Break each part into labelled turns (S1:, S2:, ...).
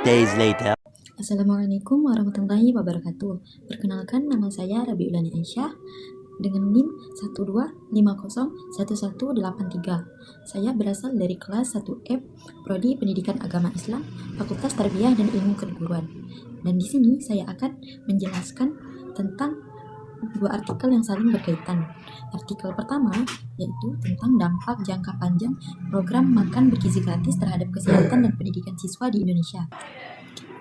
S1: days later.
S2: Assalamualaikum warahmatullahi wabarakatuh. Perkenalkan, nama saya Rabiulani Aisyah dengan NIM 125011183. Saya berasal dari kelas 1F Prodi Pendidikan Agama Islam, Fakultas Tarbiyah dan Ilmu Keguruan. Dan di sini saya akan menjelaskan tentang dua artikel yang saling berkaitan. Artikel pertama yaitu tentang dampak jangka panjang program makan bergizi gratis terhadap kesehatan dan pendidikan siswa di Indonesia.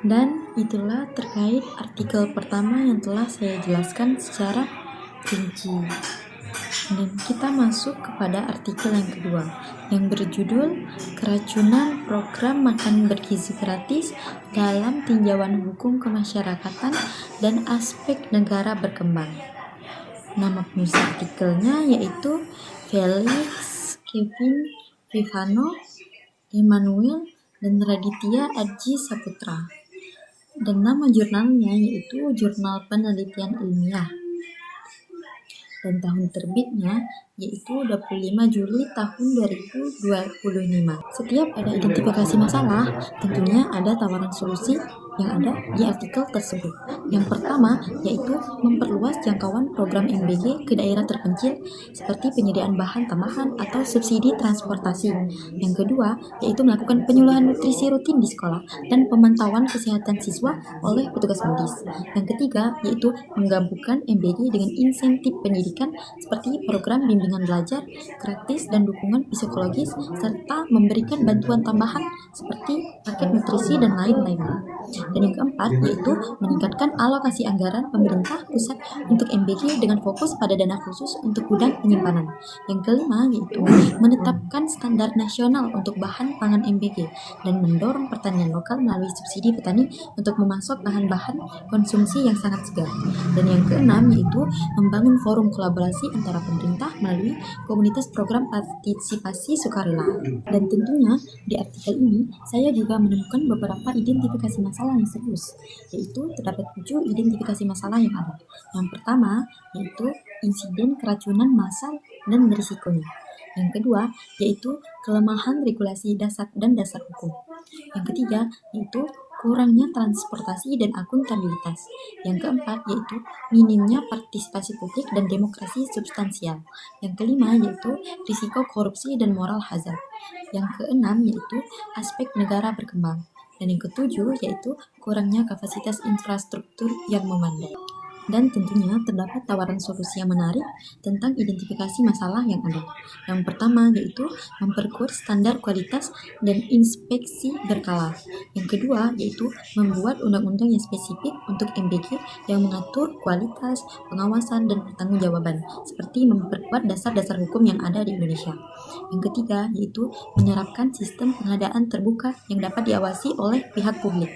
S2: Dan itulah terkait artikel pertama yang telah saya jelaskan secara rinci. Dan kita masuk kepada artikel yang kedua yang berjudul Keracunan Program Makan Bergizi Gratis dalam Tinjauan Hukum Kemasyarakatan dan Aspek Negara Berkembang. Nama penulis artikelnya yaitu Felix Kevin Vivano Emmanuel dan Raditya Adji Saputra. Dan nama jurnalnya yaitu Jurnal Penelitian Ilmiah. Dan tahun terbitnya yaitu 25 Juli tahun 2025. Setiap ada identifikasi masalah, tentunya ada tawaran solusi yang ada di artikel tersebut. Yang pertama yaitu memperluas jangkauan program MBG ke daerah terpencil seperti penyediaan bahan tambahan atau subsidi transportasi. Yang kedua yaitu melakukan penyuluhan nutrisi rutin di sekolah dan pemantauan kesehatan siswa oleh petugas medis. Yang ketiga yaitu menggabungkan MBG dengan insentif pendidikan seperti program bimbingan belajar gratis dan dukungan psikologis serta memberikan bantuan tambahan seperti paket nutrisi dan lain-lainnya. Dan yang keempat yaitu meningkatkan alokasi anggaran pemerintah pusat untuk MBG dengan fokus pada dana khusus untuk gudang penyimpanan. Yang kelima yaitu menetapkan standar nasional untuk bahan pangan MBG dan mendorong pertanian lokal melalui subsidi petani untuk memasok bahan-bahan konsumsi yang sangat segar. Dan yang keenam yaitu membangun forum kolaborasi antara pemerintah melalui komunitas program partisipasi sukarela. Dan tentunya di artikel ini saya juga menemukan beberapa identifikasi masalah yang serius, yaitu terdapat 7 identifikasi masalah yang ada. Yang pertama yaitu insiden keracunan massal dan risikonya. Yang kedua yaitu kelemahan regulasi dasar dan dasar hukum. Yang ketiga yaitu kurangnya transportasi dan akuntabilitas. Yang keempat yaitu minimnya partisipasi publik dan demokrasi substansial. Yang kelima yaitu risiko korupsi dan moral hazard. Yang keenam yaitu aspek negara berkembang. Dan yang ketujuh yaitu kurangnya kapasitas infrastruktur yang memadai. Dan tentunya terdapat tawaran solusi yang menarik tentang identifikasi masalah yang ada. Yang pertama yaitu memperkuat standar kualitas dan inspeksi berkala. Yang kedua yaitu membuat undang-undang yang spesifik untuk MBG yang mengatur kualitas, pengawasan, dan pertanggungjawaban, seperti memperkuat dasar-dasar hukum yang ada di Indonesia. Yang ketiga yaitu menerapkan sistem pengadaan terbuka yang dapat diawasi oleh pihak publik.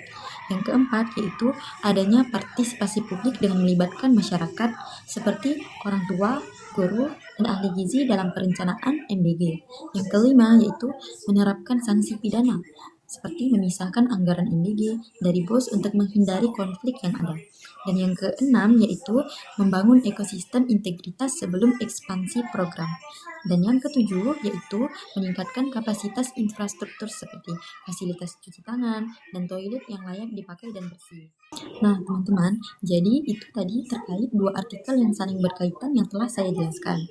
S2: Yang keempat yaitu adanya partisipasi publik dengan melibatkan masyarakat seperti orang tua, guru, dan ahli gizi dalam perencanaan MBG. Yang kelima yaitu menerapkan sanksi pidana seperti memisahkan anggaran MBG dari BOS untuk menghindari konflik yang ada. Dan yang keenam yaitu membangun ekosistem integritas sebelum ekspansi program. Dan yang ketujuh yaitu meningkatkan kapasitas infrastruktur seperti fasilitas cuci tangan dan toilet yang layak dipakai dan bersih. Nah teman-teman, jadi itu tadi terkait dua artikel yang saling berkaitan yang telah saya jelaskan.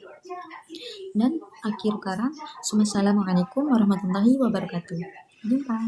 S2: Dan akhir kata, Assalamualaikum warahmatullahi wabarakatuh. Jumpa.